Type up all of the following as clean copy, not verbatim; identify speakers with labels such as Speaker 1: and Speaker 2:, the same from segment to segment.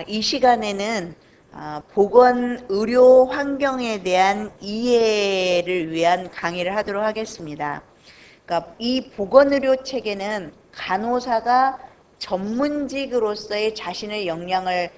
Speaker 1: 이 시간에는 보건 의료 환경에 대한 이해를 위한 강의를 하도록 하겠습니다. 그러니까 이 보건 의료 체계는 간호사가 전문직으로서의 자신의 역량을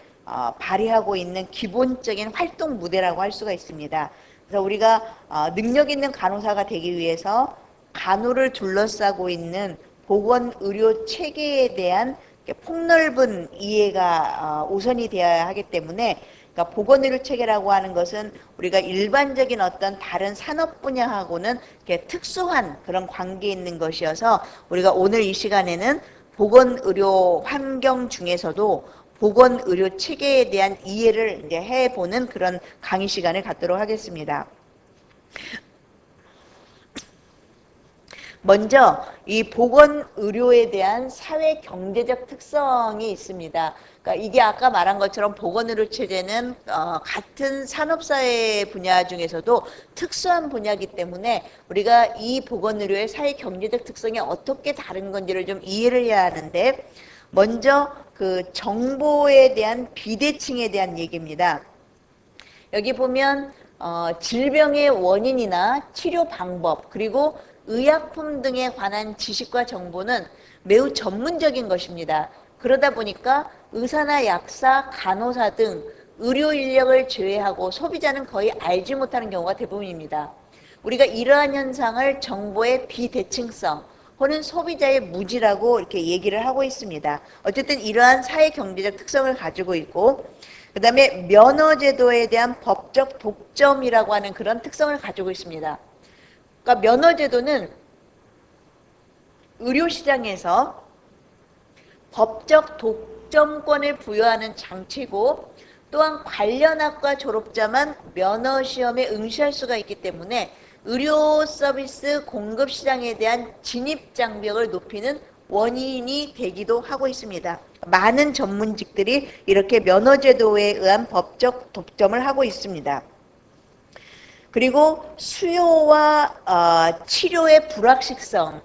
Speaker 1: 발휘하고 있는 기본적인 활동 무대라고 할 수가 있습니다. 그래서 우리가 능력 있는 간호사가 되기 위해서 간호를 둘러싸고 있는 보건 의료 체계에 대한 폭넓은 이해가 우선이 되어야 하기 때문에, 그러니까 보건의료 체계라고 하는 것은 우리가 일반적인 어떤 다른 산업 분야하고는 이렇게 특수한 그런 관계에 있는 것이어서, 우리가 오늘 이 시간에는 보건의료 환경 중에서도 보건의료 체계에 대한 이해를 이제 해보는 그런 강의 시간을 갖도록 하겠습니다. 먼저 이 보건의료에 대한 사회 경제적 특성이 있습니다. 그러니까 이게 아까 말한 것처럼 보건의료 체제는 같은 산업사회 분야 중에서도 특수한 분야이기 때문에 우리가 이 보건의료의 사회 경제적 특성이 어떻게 다른 건지를 좀 이해를 해야 하는데, 먼저 그 정보에 대한 비대칭에 대한 얘기입니다. 여기 보면 질병의 원인이나 치료 방법, 그리고 의약품 등에 관한 지식과 정보는 매우 전문적인 것입니다. 그러다 보니까 의사나 약사, 간호사 등 의료 인력을 제외하고 소비자는 거의 알지 못하는 경우가 대부분입니다. 우리가 이러한 현상을 정보의 비대칭성 혹은 소비자의 무지라고 이렇게 얘기를 하고 있습니다. 어쨌든 이러한 사회 경제적 특성을 가지고 있고, 그 다음에 면허제도에 대한 법적 독점이라고 하는 그런 특성을 가지고 있습니다. 그러니까 면허제도는 의료시장에서 법적 독점권을 부여하는 장치고, 또한 관련 학과 졸업자만 면허시험에 응시할 수가 있기 때문에 의료 서비스 공급 시장에 대한 진입 장벽을 높이는 원인이 되기도 하고 있습니다. 많은 전문직들이 이렇게 면허제도에 의한 법적 독점을 하고 있습니다. 그리고 수요와 치료의 불확실성,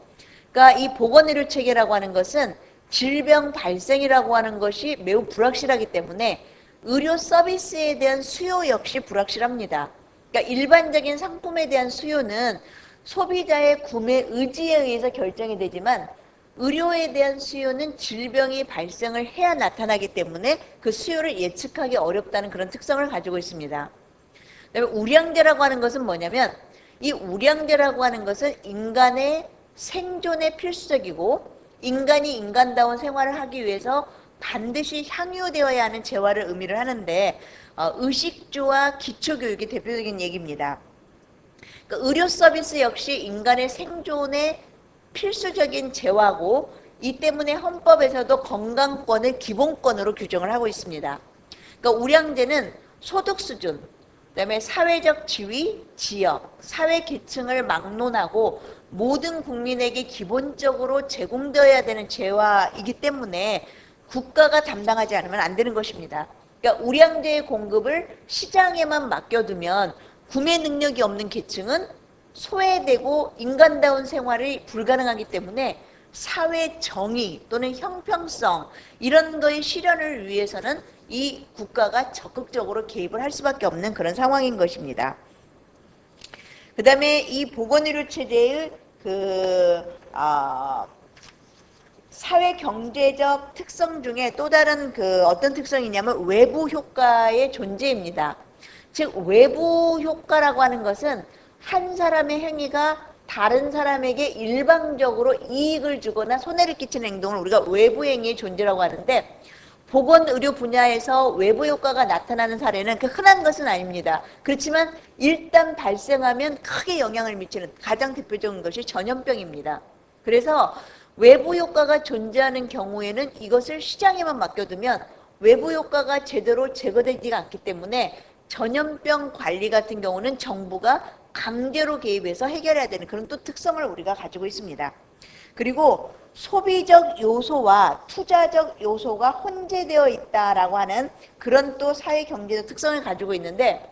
Speaker 1: 그러니까 이 보건의료 체계라고 하는 것은 질병 발생이라고 하는 것이 매우 불확실하기 때문에 의료 서비스에 대한 수요 역시 불확실합니다. 그러니까 일반적인 상품에 대한 수요는 소비자의 구매 의지에 의해서 결정이 되지만, 의료에 대한 수요는 질병이 발생을 해야 나타나기 때문에 그 수요를 예측하기 어렵다는 그런 특성을 가지고 있습니다. 그다음에 우량제라고 하는 것은 뭐냐면, 이 우량제라고 하는 것은 인간의 생존에 필수적이고 인간이 인간다운 생활을 하기 위해서 반드시 향유되어야 하는 재화를 의미를 하는데, 의식주와 기초교육이 대표적인 얘기입니다. 그러니까 의료 서비스 역시 인간의 생존에 필수적인 재화고, 이 때문에 헌법에서도 건강권을 기본권으로 규정을 하고 있습니다. 그러니까 우량제는 소득 수준, 그다음에 사회적 지위, 지역, 사회 계층을 막론하고 모든 국민에게 기본적으로 제공되어야 되는 재화이기 때문에 국가가 담당하지 않으면 안 되는 것입니다. 그러니까 우량제의 공급을 시장에만 맡겨두면 구매 능력이 없는 계층은 소외되고 인간다운 생활이 불가능하기 때문에 사회 정의 또는 형평성, 이런 거의 실현을 위해서는 이 국가가 적극적으로 개입을 할 수밖에 없는 그런 상황인 것입니다. 그 다음에 이 보건의료 체제의 사회 경제적 특성 중에 또 다른 어떤 특성이냐면 외부 효과의 존재입니다. 즉 외부 효과라고 하는 것은 한 사람의 행위가 다른 사람에게 일방적으로 이익을 주거나 손해를 끼치는 행동을 우리가 외부 행위의 존재라고 하는데, 보건의료 분야에서 외부 효과가 나타나는 사례는 흔한 것은 아닙니다. 그렇지만 일단 발생하면 크게 영향을 미치는 가장 대표적인 것이 전염병입니다. 그래서 외부 효과가 존재하는 경우에는 이것을 시장에만 맡겨두면 외부 효과가 제대로 제거되지가 않기 때문에 전염병 관리 같은 경우는 정부가 강제로 개입해서 해결해야 되는 그런 또 특성을 우리가 가지고 있습니다. 그리고 소비적 요소와 투자적 요소가 혼재되어 있다라고 하는 그런 또 사회 경제적 특성을 가지고 있는데,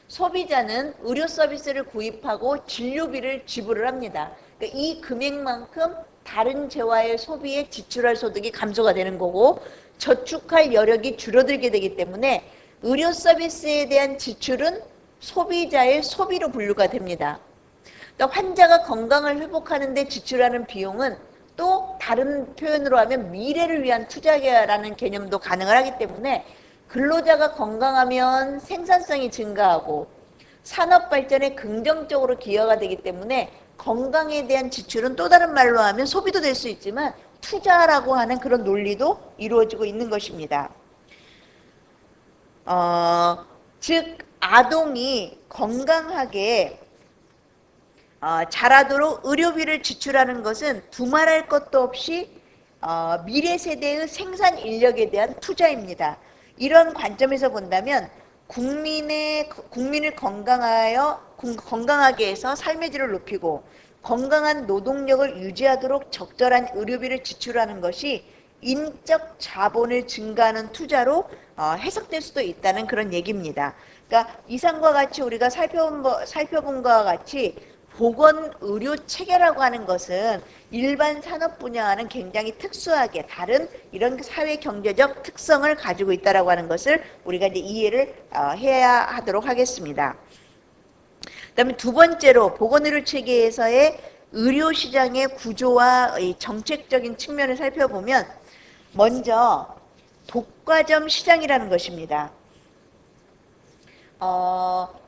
Speaker 1: 소비자는 의료 서비스를 구입하고 진료비를 지불을 합니다. 그러니까 이 금액만큼 다른 재화의 소비에 지출할 소득이 감소가 되는 거고 저축할 여력이 줄어들게 되기 때문에 의료 서비스에 대한 지출은 소비자의 소비로 분류가 됩니다. 그러니까 환자가 건강을 회복하는 데 지출하는 비용은 또 다른 표현으로 하면 미래를 위한 투자라는 개념도 가능을 하기 때문에 근로자가 건강하면 생산성이 증가하고 산업 발전에 긍정적으로 기여가 되기 때문에 건강에 대한 지출은 또 다른 말로 하면 소비도 될 수 있지만 투자라고 하는 그런 논리도 이루어지고 있는 것입니다. 즉 아동이 건강하게 자라도록 의료비를 지출하는 것은 두말할 것도 없이 미래 세대의 생산 인력에 대한 투자입니다. 이런 관점에서 본다면 국민을 건강하게 해서 삶의 질을 높이고 건강한 노동력을 유지하도록 적절한 의료비를 지출하는 것이 인적 자본을 증가하는 투자로 해석될 수도 있다는 그런 얘기입니다. 그러니까 이상과 같이 우리가 살펴본 것과 같이 보건의료 체계라고 하는 것은 일반 산업 분야와는 굉장히 특수하게 다른 이런 사회 경제적 특성을 가지고 있다라고 하는 것을 우리가 이제 이해를 해야 하도록 하겠습니다. 그다음에 두 번째로 보건의료 체계에서의 의료 시장의 구조와 정책적인 측면을 살펴보면 먼저 독과점 시장이라는 것입니다.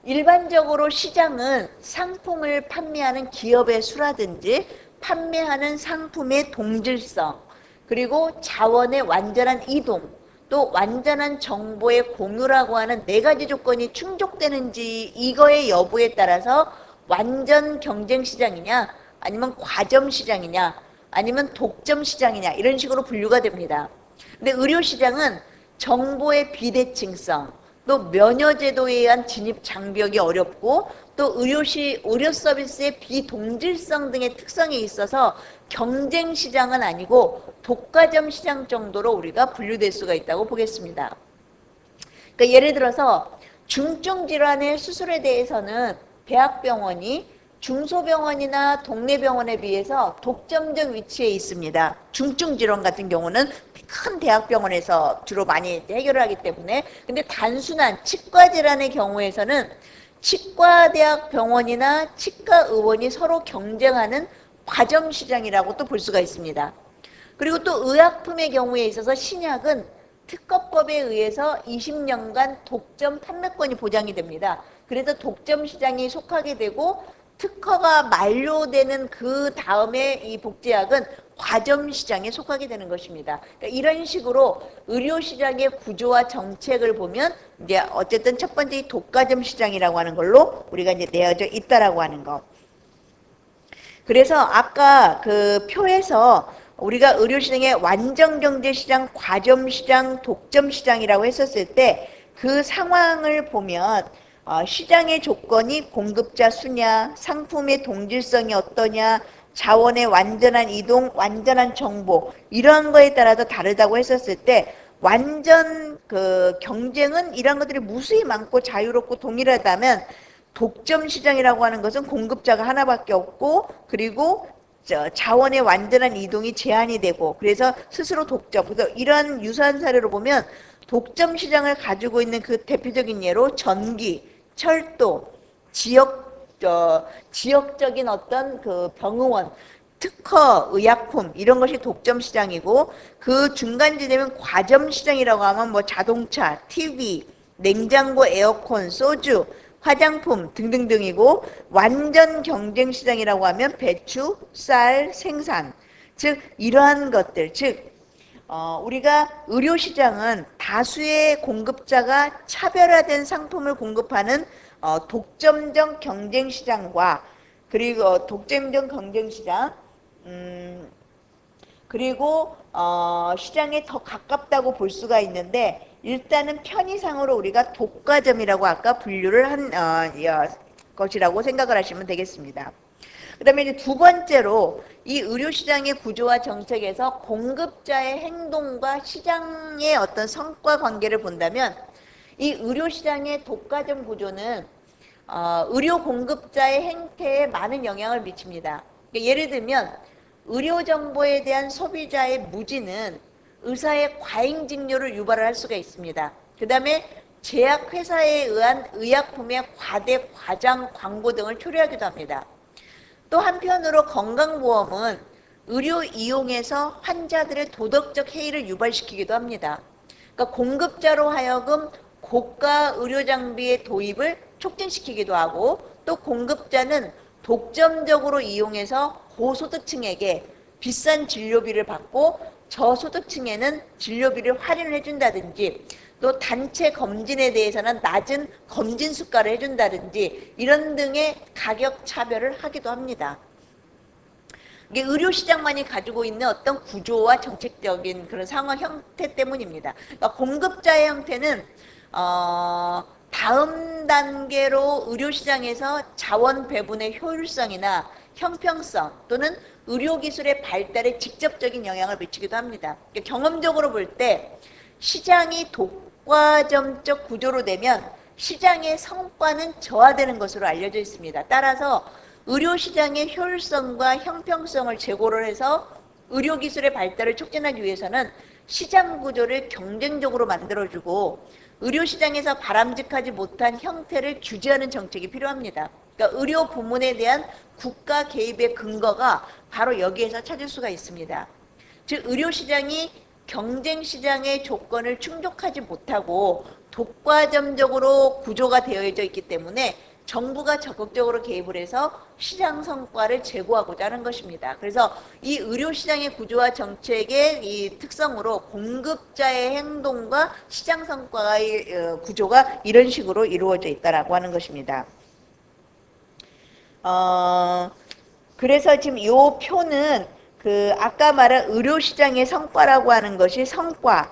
Speaker 1: 일반적으로 시장은 상품을 판매하는 기업의 수라든지 판매하는 상품의 동질성, 그리고 자원의 완전한 이동, 또 완전한 정보의 공유라고 하는 네 가지 조건이 충족되는지 이거의 여부에 따라서 완전 경쟁 시장이냐 아니면 과점 시장이냐 아니면 독점 시장이냐 이런 식으로 분류가 됩니다. 근데 의료 시장은 정보의 비대칭성, 또 면여제도에 의한 진입 장벽이 어렵고 또 의료 서비스의 비동질성 등의 특성이 있어서 경쟁 시장은 아니고 독과점 시장 정도로 우리가 분류될 수가 있다고 보겠습니다. 그러니까 예를 들어서 중증 질환의 수술에 대해서는 대학병원이 중소병원이나 동네 병원에 비해서 독점적 위치에 있습니다. 중증 질환 같은 경우는 큰 대학병원에서 주로 많이 해결을 하기 때문에. 근데 단순한 치과 질환의 경우에서는 치과대학병원이나 치과의원이 서로 경쟁하는 과점 시장이라고 또 볼 수가 있습니다. 그리고 또 의약품의 경우에 있어서 신약은 특허법에 의해서 20년간 독점 판매권이 보장이 됩니다. 그래서 독점 시장에 속하게 되고 특허가 만료되는 그 다음에 이 복제약은 과점 시장에 속하게 되는 것입니다. 그러니까 이런 식으로 의료 시장의 구조와 정책을 보면 이제 어쨌든 첫 번째 이 독과점 시장이라고 하는 걸로 우리가 이제 내어져 있다라고 하는 거. 그래서 아까 그 표에서 우리가 의료 시장의 완전 경제 시장, 과점 시장, 독점 시장이라고 했었을 때 그 상황을 보면 시장의 조건이 공급자 수냐, 상품의 동질성이 어떠냐, 자원의 완전한 이동, 완전한 정보 이런 거에 따라서 다르다고 했었을 때 완전 그 경쟁은 이런 것들이 무수히 많고 자유롭고 동일하다면 독점 시장이라고 하는 것은 공급자가 하나밖에 없고 그리고 자원의 완전한 이동이 제한이 되고 그래서 스스로 독점. 그래서 이런 유사한 사례로 보면 독점 시장을 가지고 있는 그 대표적인 예로 전기, 철도, 지역적인 어떤 그 병의원, 특허, 의약품 이런 것이 독점 시장이고 그 중간 지점은 과점 시장이라고 하면 뭐 자동차, TV, 냉장고, 에어컨, 소주, 화장품 등등등이고 완전 경쟁 시장이라고 하면 배추, 쌀, 생산 즉 이러한 것들 즉 우리가 의료 시장은 다수의 공급자가 차별화된 상품을 공급하는 독점적 경쟁 시장과 그리고 독점적 경쟁 시장 그리고 시장에 더 가깝다고 볼 수가 있는데 일단은 편의상으로 우리가 독과점이라고 아까 분류를 한 것이라고 생각을 하시면 되겠습니다. 그 다음에 이제 두 번째로 이 의료시장의 구조와 정책에서 공급자의 행동과 시장의 어떤 성과 관계를 본다면 이 의료시장의 독과점 구조는 의료 공급자의 행태에 많은 영향을 미칩니다. 그러니까 예를 들면 의료 정보에 대한 소비자의 무지는 의사의 과잉 진료를 유발을 할 수가 있습니다. 그 다음에 제약회사에 의한 의약품의 과대 과장 광고 등을 초래하기도 합니다. 또 한편으로 건강보험은 의료 이용에서 환자들의 도덕적 해이를 유발시키기도 합니다. 그러니까 공급자로 하여금 고가 의료 장비의 도입을 촉진시키기도 하고, 또 공급자는 독점적으로 이용해서 고소득층에게 비싼 진료비를 받고 저소득층에는 진료비를 할인을 해준다든지, 또 단체 검진에 대해서는 낮은 검진 수가를 해준다든지 이런 등의 가격 차별을 하기도 합니다. 이게 의료시장만이 가지고 있는 어떤 구조와 정책적인 그런 상황 형태 때문입니다. 그러니까 공급자의 형태는 다음 단계로 의료시장에서 자원 배분의 효율성이나 형평성 또는 의료기술의 발달에 직접적인 영향을 미치기도 합니다. 그러니까 경험적으로 볼 때 시장이 독과점적 구조로 되면 시장의 성과는 저하되는 것으로 알려져 있습니다. 따라서 의료시장의 효율성과 형평성을 제고를 해서 의료기술의 발달을 촉진하기 위해서는 시장 구조를 경쟁적으로 만들어주고 의료시장에서 바람직하지 못한 형태를 규제하는 정책이 필요합니다. 그러니까 의료 부문에 대한 국가 개입의 근거가 바로 여기에서 찾을 수가 있습니다. 즉 의료시장이 경쟁시장의 조건을 충족하지 못하고 독과점적으로 구조가 되어져 있기 때문에 정부가 적극적으로 개입을 해서 시장 성과를 제고하고자 하는 것입니다. 그래서 이 의료시장의 구조와 정책의 이 특성으로 공급자의 행동과 시장 성과의 구조가 이런 식으로 이루어져 있다라고 하는 것입니다. 그래서 지금 이 표는 아까 말한 의료시장의 성과라고 하는 것이 성과,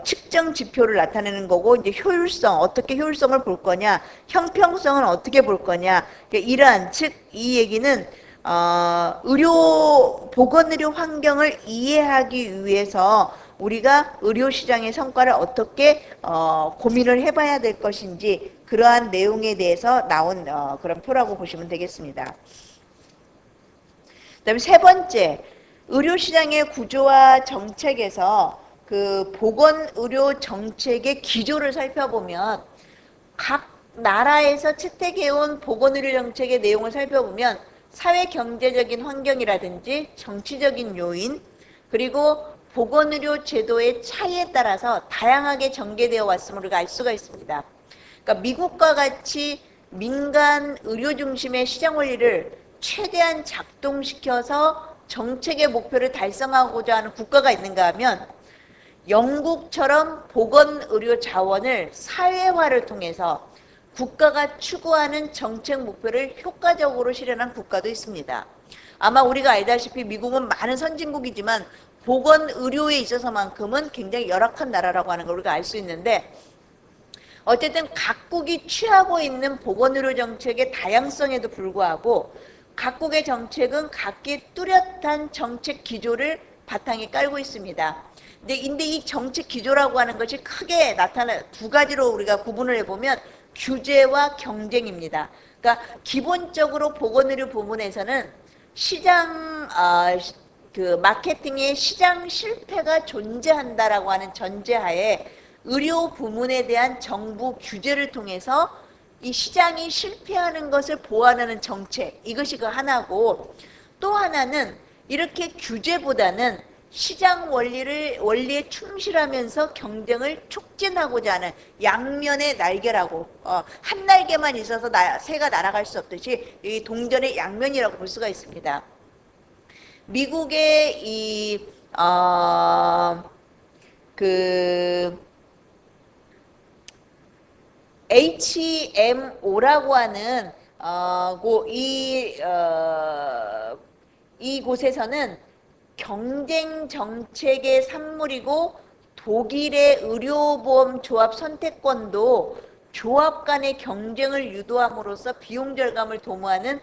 Speaker 1: 측정 지표를 나타내는 거고, 이제 효율성, 어떻게 효율성을 볼 거냐, 형평성은 어떻게 볼 거냐, 그러니까 이러한, 즉, 이 얘기는, 보건의료 환경을 이해하기 위해서 우리가 의료시장의 성과를 어떻게, 고민을 해봐야 될 것인지, 그러한 내용에 대해서 나온, 그런 표라고 보시면 되겠습니다. 그 다음에 세 번째, 의료시장의 구조와 정책에서 보건의료 정책의 기조를 살펴보면 각 나라에서 채택해온 보건의료 정책의 내용을 살펴보면 사회경제적인 환경이라든지 정치적인 요인 그리고 보건의료 제도의 차이에 따라서 다양하게 전개되어 왔음을 우리가 알 수가 있습니다. 그러니까 미국과 같이 민간 의료 중심의 시장 원리를 최대한 작동시켜서 정책의 목표를 달성하고자 하는 국가가 있는가 하면 영국처럼 보건의료 자원을 사회화를 통해서 국가가 추구하는 정책 목표를 효과적으로 실현한 국가도 있습니다. 아마 우리가 알다시피 미국은 많은 선진국이지만 보건의료에 있어서만큼은 굉장히 열악한 나라라고 하는 걸 우리가 알 수 있는데, 어쨌든 각국이 취하고 있는 보건의료 정책의 다양성에도 불구하고 각국의 정책은 각기 뚜렷한 정책 기조를 바탕에 깔고 있습니다. 근데 이 정책 기조라고 하는 것이 크게 두 가지로 우리가 구분을 해보면 규제와 경쟁입니다. 그러니까 기본적으로 보건의료 부문에서는 시장, 마케팅의 시장 실패가 존재한다라고 하는 전제하에 의료 부문에 대한 정부 규제를 통해서 이 시장이 실패하는 것을 보완하는 정책, 이것이 하나고, 또 하나는 이렇게 규제보다는 시장 원리에 충실하면서 경쟁을 촉진하고자 하는 양면의 날개라고, 한 날개만 있어서 새가 날아갈 수 없듯이 이 동전의 양면이라고 볼 수가 있습니다. 미국의 HMO라고 하는 이곳에서는 경쟁 정책의 산물이고, 독일의 의료보험 조합 선택권도 조합 간의 경쟁을 유도함으로써 비용 절감을 도모하는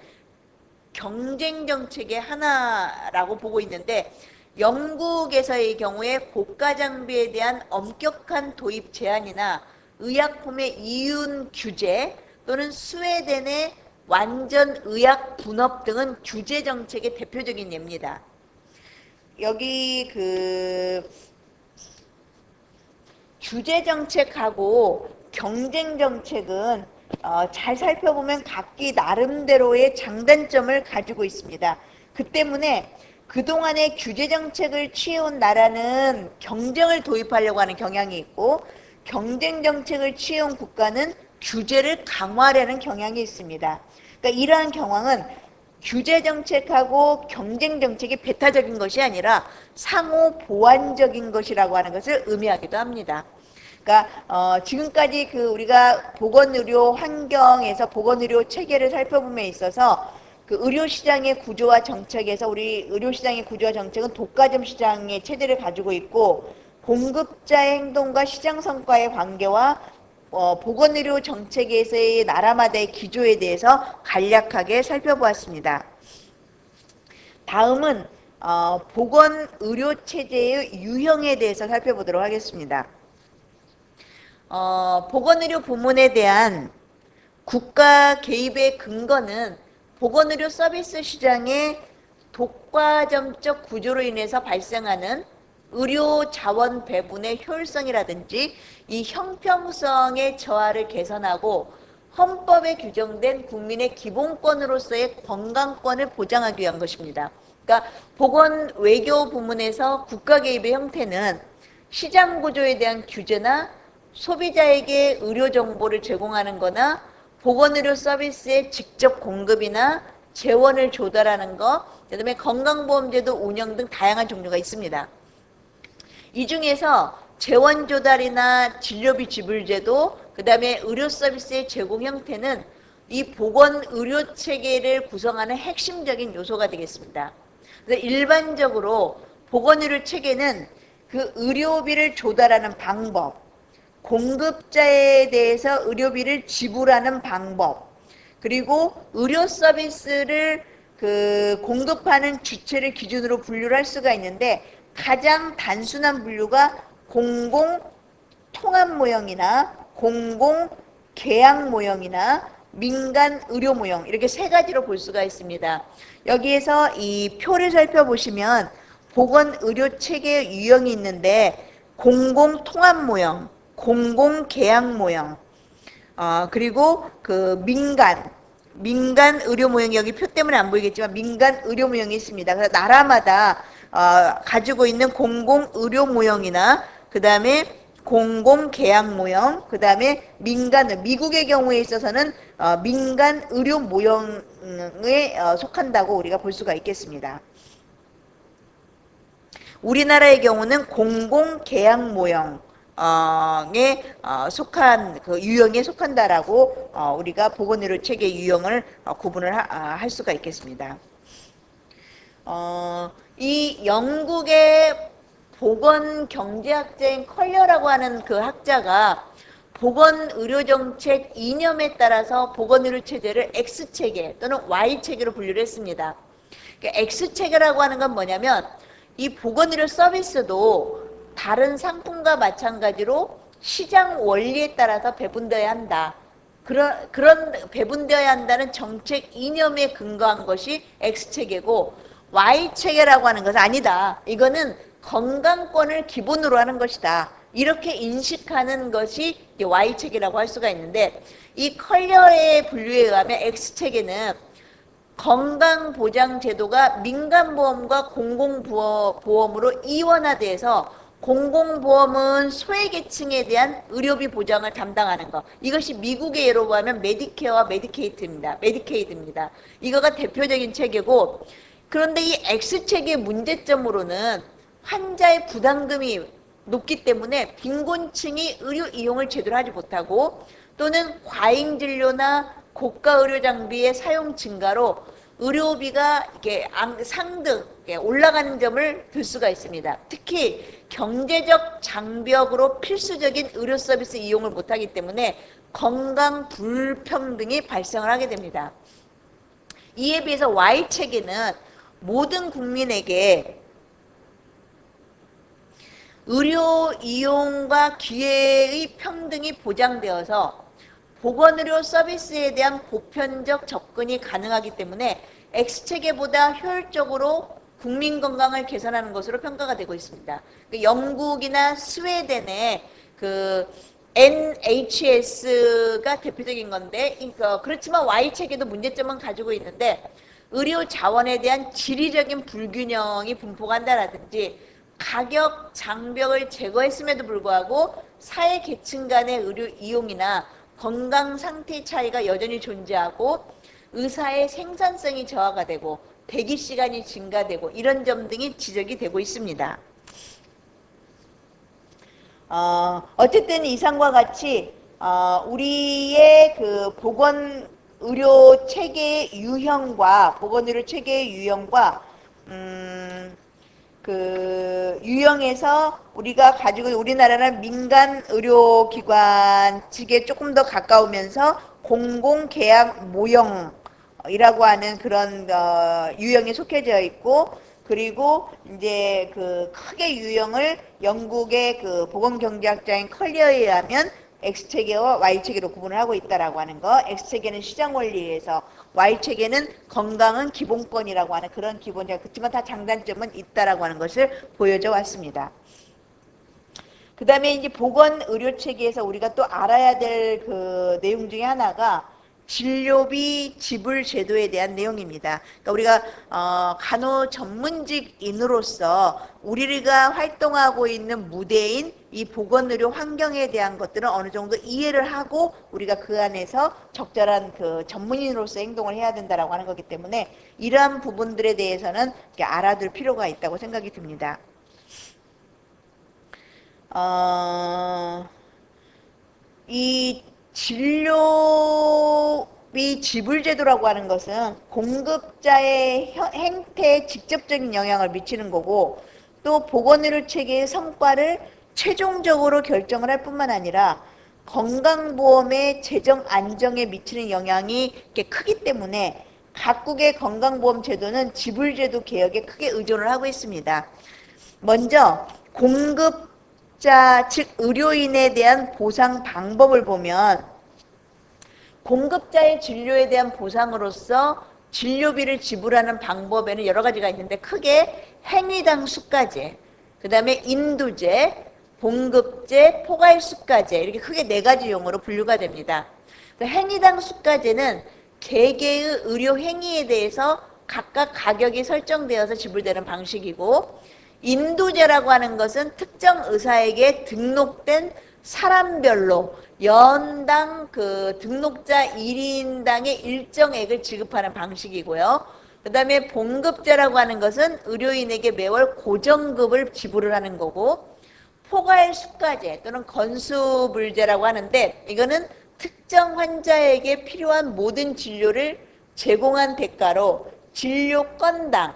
Speaker 1: 경쟁 정책의 하나라고 보고 있는데, 영국에서의 경우에 고가 장비에 대한 엄격한 도입 제한이나 의약품의 이윤 규제 또는 스웨덴의 완전 의약 분업 등은 규제 정책의 대표적인 예입니다. 여기 그 규제 정책하고 경쟁 정책은 잘 살펴보면 각기 나름대로의 장단점을 가지고 있습니다. 그 때문에 그동안의 규제 정책을 취해온 나라는 경쟁을 도입하려고 하는 경향이 있고, 경쟁 정책을 취해온 국가는 규제를 강화하려는 경향이 있습니다. 그러니까 이러한 경향은 규제 정책하고 경쟁 정책이 배타적인 것이 아니라 상호 보완적인 것이라고 하는 것을 의미하기도 합니다. 그러니까 지금까지 그 우리가 보건의료 환경에서 보건의료 체계를 살펴봄에 있어서 그 의료시장의 구조와 정책에서 우리 의료시장의 구조와 정책은 독과점 시장의 체제를 가지고 있고, 공급자의 행동과 시장 성과의 관계와 보건의료 정책에서의 나라마다의 기조에 대해서 간략하게 살펴보았습니다. 다음은 보건의료체제의 유형에 대해서 살펴보도록 하겠습니다. 보건의료 부문에 대한 국가 개입의 근거는 보건의료 서비스 시장의 독과점적 구조로 인해서 발생하는 의료 자원 배분의 효율성이라든지 이 형평성의 저하를 개선하고 헌법에 규정된 국민의 기본권으로서의 건강권을 보장하기 위한 것입니다. 그러니까 보건 외교 부문에서 국가 개입의 형태는 시장 구조에 대한 규제나 소비자에게 의료 정보를 제공하는 거나 보건의료 서비스의 직접 공급이나 재원을 조달하는 것, 그다음에 건강보험제도 운영 등 다양한 종류가 있습니다. 이 중에서 재원 조달이나 진료비 지불제도, 그다음에 의료 서비스의 제공 형태는 이 보건의료 체계를 구성하는 핵심적인 요소가 되겠습니다. 그래서 일반적으로 보건의료 체계는 그 의료비를 조달하는 방법, 공급자에 대해서 의료비를 지불하는 방법, 그리고 의료 서비스를 그 공급하는 주체를 기준으로 분류를 할 수가 있는데, 가장 단순한 분류가 공공 통합 모형이나 공공 계약 모형이나 민간 의료 모형, 이렇게 세 가지로 볼 수가 있습니다. 여기에서 이 표를 살펴보시면 보건 의료 체계의 유형이 있는데, 공공 통합 모형, 공공 계약 모형, 그리고 그 민간 의료 모형이 여기 표 때문에 안 보이겠지만 민간 의료 모형이 있습니다. 그래서 나라마다 가지고 있는 공공 의료 모형이나 그 다음에 공공 계약 모형, 그 다음에 미국의 경우에 있어서는 민간 의료 모형에 속한다고 우리가 볼 수가 있겠습니다. 우리나라의 경우는 공공 계약 모형 에 속한 그 유형에 속한다라고 우리가 보건의료 체계 유형을 구분을 할 수가 있겠습니다. 이 영국의 보건경제학자인 컬러라고 하는 그 학자가 보건의료정책 이념에 따라서 보건의료 체제를 X체계 또는 Y체계로 분류를 했습니다. 그러니까 X체계라고 하는 건 뭐냐면, 이 보건의료 서비스도 다른 상품과 마찬가지로 시장 원리에 따라서 배분되어야 한다. 그런 배분되어야 한다는 정책 이념에 근거한 것이 X체계고, Y체계라고 하는 것은 아니다. 이거는 건강권을 기본으로 하는 것이다. 이렇게 인식하는 것이 Y체계라고 할 수가 있는데, 이 컬러의 분류에 의하면 X체계는 건강보장제도가 민간보험과 공공보험으로 이원화돼서 공공보험은 소외계층에 대한 의료비 보장을 담당하는 것, 이것이 미국의 예로 보면 메디케어와 메디케이드입니다. 이거가 대표적인 체계고, 그런데 이 X체계의 문제점으로는 환자의 부담금이 높기 때문에 빈곤층이 의료 이용을 제대로 하지 못하고, 또는 과잉 진료나 고가 의료 장비의 사용 증가로 의료비가 이렇게 상등 올라가는 점을 들 수가 있습니다. 특히 경제적 장벽으로 필수적인 의료 서비스 이용을 못하기 때문에 건강 불평등이 발생을 하게 됩니다. 이에 비해서 Y체계는 모든 국민에게 의료 이용과 기회의 평등이 보장되어서 보건의료 서비스에 대한 보편적 접근이 가능하기 때문에 X체계보다 효율적으로 국민 건강을 개선하는 것으로 평가가 되고 있습니다. 영국이나 스웨덴의 그 NHS가 대표적인 건데, 그렇지만 Y체계도 문제점은 가지고 있는데, 의료 자원에 대한 지리적인 불균형이 분포한다라든지 가격 장벽을 제거했음에도 불구하고 사회 계층 간의 의료 이용이나 건강 상태 차이가 여전히 존재하고 의사의 생산성이 저하가 되고 대기 시간이 증가되고 이런 점 등이 지적이 되고 있습니다. 어쨌든 이상과 같이 우리의 그 보건의료 체계의 유형과 그 유형에서 우리가 가지고 우리나라는 민간 의료기관 측에 조금 더 가까우면서 공공계약 모형이라고 하는 그런 유형에 속해져 있고, 그리고 이제 그 크게 유형을 영국의 그 보건경제학자인 컬리어에 의하면 X체계와 Y체계로 구분을 하고 있다라고 하는 거. X체계는 시장 원리에서, Y체계는 건강은 기본권이라고 하는 그런 기본적, 그렇지만 다 장단점은 있다라고 하는 것을 보여줘 왔습니다. 그 다음에 이제 보건의료체계에서 우리가 또 알아야 될 그 내용 중에 하나가 진료비 지불 제도에 대한 내용입니다. 그러니까 우리가 간호 전문직인으로서 우리가 활동하고 있는 무대인 이 보건의료 환경에 대한 것들은 어느 정도 이해를 하고 우리가 그 안에서 적절한 그 전문인으로서 행동을 해야 된다라고 하는 거기 때문에 이러한 부분들에 대해서는 이렇게 알아둘 필요가 있다고 생각이 듭니다. 이 진료비 지불제도라고 하는 것은 공급자의 행태에 직접적인 영향을 미치는 거고, 또 보건의료 체계의 성과를 최종적으로 결정을 할 뿐만 아니라 건강보험의 재정 안정에 미치는 영향이 크기 때문에 각국의 건강보험 제도는 지불제도 개혁에 크게 의존을 하고 있습니다. 먼저 공급자 즉 의료인에 대한 보상 방법을 보면, 공급자의 진료에 대한 보상으로서 진료비를 지불하는 방법에는 여러 가지가 있는데 크게 행위당 수가제, 그 다음에 인두제, 봉급제, 포괄수가제, 이렇게 크게 4가지 용어로 분류가 됩니다. 행위당 수가제는 개개의 의료 행위에 대해서 각각 가격이 설정되어서 지불되는 방식이고, 인두제라고 하는 것은 특정 의사에게 등록된 사람별로 연당 그 등록자 1인당의 일정액을 지급하는 방식이고요. 그 다음에 봉급제라고 하는 것은 의료인에게 매월 고정급을 지불을 하는 거고, 포괄수가제 또는 건수불제라고 하는데, 이거는 특정 환자에게 필요한 모든 진료를 제공한 대가로 진료 건당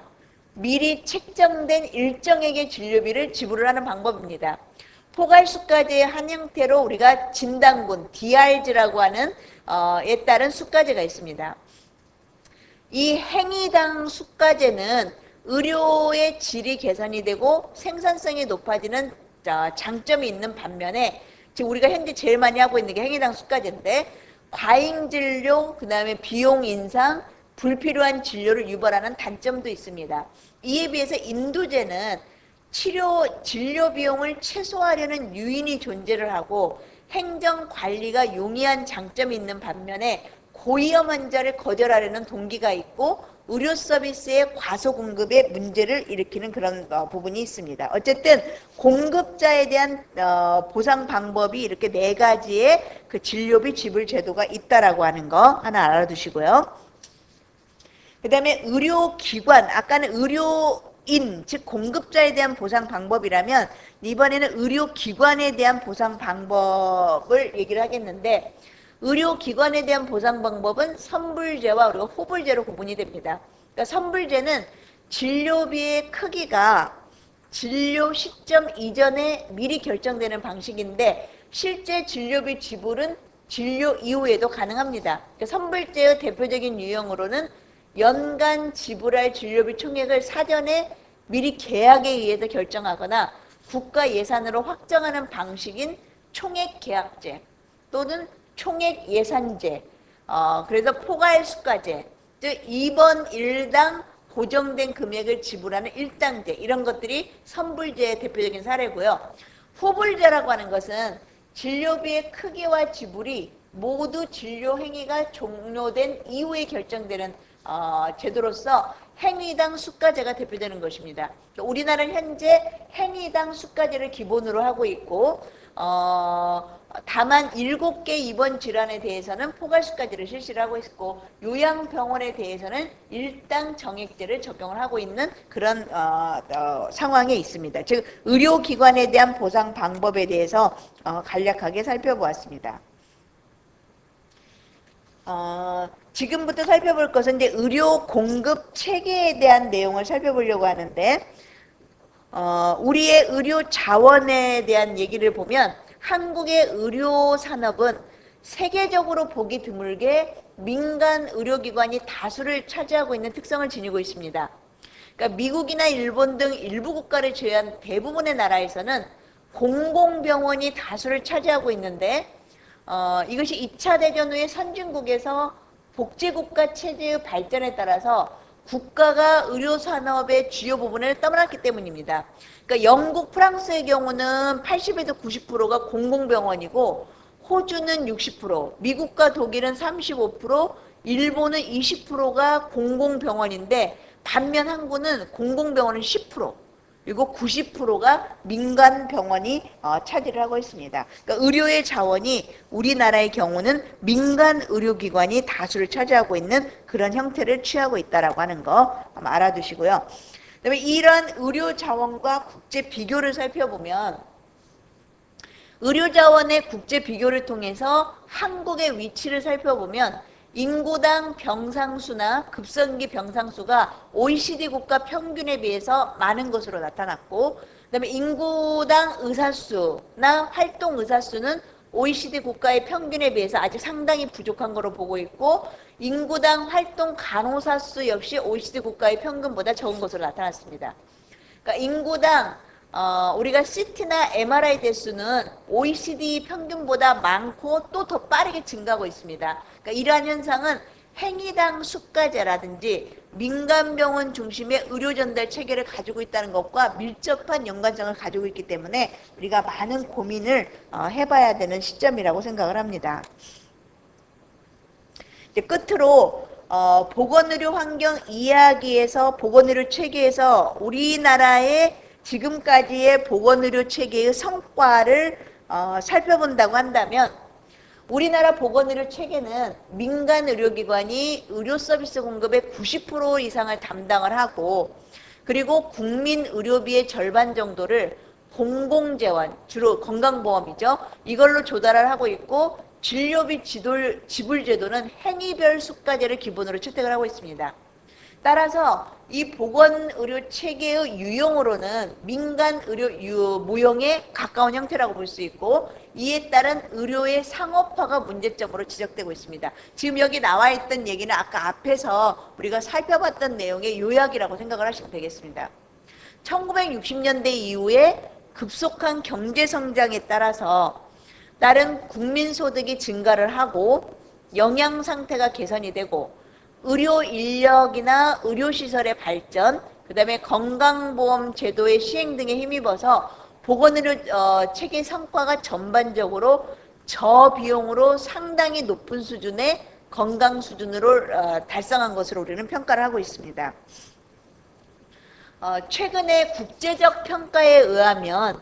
Speaker 1: 미리 책정된 일정액의 진료비를 지불을 하는 방법입니다. 포괄수가제의 한 형태로 우리가 진단군, DRG라고 하는 에 따른 수가제가 있습니다. 이 행위당 수가제는 의료의 질이 개선이 되고 생산성이 높아지는 장점이 있는 반면에, 지금 우리가 현재 제일 많이 하고 있는 게 행위당 수가제인데, 과잉 진료, 그 다음에 비용 인상, 불필요한 진료를 유발하는 단점도 있습니다. 이에 비해서 인두제는 진료 비용을 최소화하려는 유인이 존재를 하고 행정 관리가 용이한 장점이 있는 반면에 고위험 환자를 거절하려는 동기가 있고 의료 서비스의 과소 공급에 문제를 일으키는 그런 부분이 있습니다. 어쨌든 공급자에 대한 보상 방법이 이렇게 4가지의 그 진료비 지불 제도가 있다라고 하는 거 하나 알아두시고요. 그 다음에 의료기관, 아까는 의료인, 즉 공급자에 대한 보상 방법이라면 이번에는 의료기관에 대한 보상 방법을 얘기를 하겠는데, 의료기관에 대한 보상 방법은 선불제와 그리고 후불제로 구분이 됩니다. 그러니까 선불제는 진료비의 크기가 진료 시점 이전에 미리 결정되는 방식인데, 실제 진료비 지불은 진료 이후에도 가능합니다. 그러니까 선불제의 대표적인 유형으로는 연간 지불할 진료비 총액을 사전에 미리 계약에 의해서 결정하거나 국가 예산으로 확정하는 방식인 총액계약제 또는 총액예산제, 그래서 포괄수가제, 즉 입원 일당 고정된 금액을 지불하는 일당제, 이런 것들이 선불제의 대표적인 사례고요. 후불제라고 하는 것은 진료비의 크기와 지불이 모두 진료 행위가 종료된 이후에 결정되는 제도로서 행위당 수가제가 대표되는 것입니다. 우리나라는 현재 행위당 수가제를 기본으로 하고 있고 다만 7개 입원 질환에 대해서는 포괄수가제를 실시를 하고 있고 요양병원에 대해서는 일당 정액제를 적용을 하고 있는 그런 상황에 있습니다. 즉 의료기관에 대한 보상 방법에 대해서 간략하게 살펴보았습니다. 지금부터 살펴볼 것은 이제 의료 공급 체계에 대한 내용을 살펴보려고 하는데 우리의 의료 자원에 대한 얘기를 보면 한국의 의료 산업은 세계적으로 보기 드물게 민간 의료기관이 다수를 차지하고 있는 특성을 지니고 있습니다. 그러니까 미국이나 일본 등 일부 국가를 제외한 대부분의 나라에서는 공공병원이 다수를 차지하고 있는데 이것이 2차 대전 후에 선진국에서 복지국가 체제의 발전에 따라서 국가가 의료산업의 주요 부분을 떠맡았기 때문입니다. 그러니까 영국, 프랑스의 경우는 80에서 90%가 공공병원이고 호주는 60%, 미국과 독일은 35%, 일본은 20%가 공공병원인데 반면 한국은 공공병원은 10%, 그리고 90%가 민간 병원이 차지를 하고 있습니다. 그러니까 의료의 자원이 우리나라의 경우는 민간 의료기관이 다수를 차지하고 있는 그런 형태를 취하고 있다라고 하는 거 알아두시고요. 그다음에 이런 의료 자원과 국제 비교를 살펴보면 의료 자원의 국제 비교를 통해서 한국의 위치를 살펴보면 인구당 병상수나 급성기 병상수가 OECD 국가 평균에 비해서 많은 것으로 나타났고 그다음에 인구당 의사수나 활동 의사수는 OECD 국가의 평균에 비해서 아직 상당히 부족한 것으로 보고 있고 인구당 활동 간호사 수 역시 OECD 국가의 평균보다 적은 것으로 나타났습니다. 그러니까 인구당 우리가 CT나 MRI 대수는 OECD 평균보다 많고 또 더 빠르게 증가하고 있습니다. 그러니까 이러한 현상은 행위당 수가제라든지 민간병원 중심의 의료 전달 체계를 가지고 있다는 것과 밀접한 연관성을 가지고 있기 때문에 우리가 많은 고민을 해봐야 되는 시점이라고 생각을 합니다. 이제 끝으로 보건의료 환경 이야기에서 보건의료 체계에서 우리나라의 지금까지의 보건의료 체계의 성과를 살펴본다고 한다면 우리나라 보건의료 체계는 민간 의료기관이 의료 서비스 공급의 90% 이상을 담당을 하고 그리고 국민 의료비의 절반 정도를 공공재원, 주로 건강보험이죠. 이걸로 조달을 하고 있고 진료비 지불제도는 행위별 수가제를 기본으로 채택을 하고 있습니다. 따라서 이 보건의료 체계의 유형으로는 민간 의료 모형에 가까운 형태라고 볼 수 있고 이에 따른 의료의 상업화가 문제점으로 지적되고 있습니다. 지금 여기 나와 있던 얘기는 아까 앞에서 우리가 살펴봤던 내용의 요약이라고 생각을 하시면 되겠습니다. 1960년대 이후에 급속한 경제성장에 따라서 다른 국민소득이 증가를 하고 영양 상태가 개선이 되고 의료 인력이나 의료시설의 발전, 그 다음에 건강보험 제도의 시행 등에 힘입어서 보건의료 체계 성과가 전반적으로 저비용으로 상당히 높은 수준의 건강 수준으로 달성한 것으로 우리는 평가를 하고 있습니다. 최근에 국제적 평가에 의하면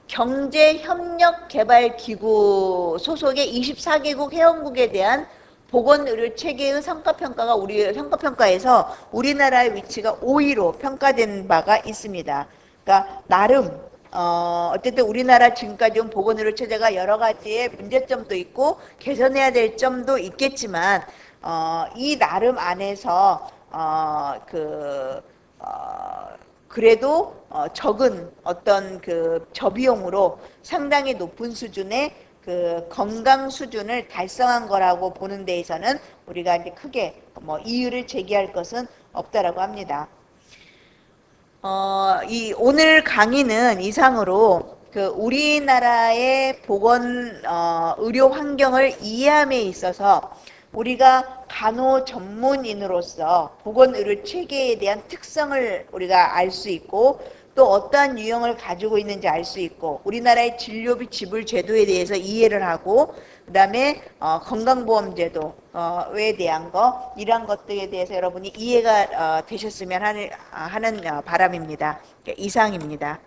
Speaker 1: 경제협력개발기구 소속의 24개국 회원국에 대한 보건의료 체계의 성과평가가 우리 성과평가에서 우리나라의 위치가 5위로 평가된 바가 있습니다. 그러니까 나름 어쨌든 우리나라 지금까지 온 보건의료 체제가 여러 가지의 문제점도 있고 개선해야 될 점도 있겠지만 이 나름 안에서 그래도 적은 어떤 그 저비용으로 상당히 높은 수준의 그 건강 수준을 달성한 거라고 보는 데에서는 우리가 이제 크게 이유를 제기할 것은 없다라고 합니다. 이 오늘 강의는 이상으로 그 우리나라의 보건 의료 환경을 이해함에 있어서 우리가 간호 전문인으로서 보건의료 체계에 대한 특성을 우리가 알 수 있고 또 어떠한 유형을 가지고 있는지 알 수 있고 우리나라의 진료비 지불 제도에 대해서 이해를 하고 그다음에 건강보험제도에 대한 거 이러한 것들에 대해서 여러분이 이해가 되셨으면 하는 바람입니다. 이상입니다.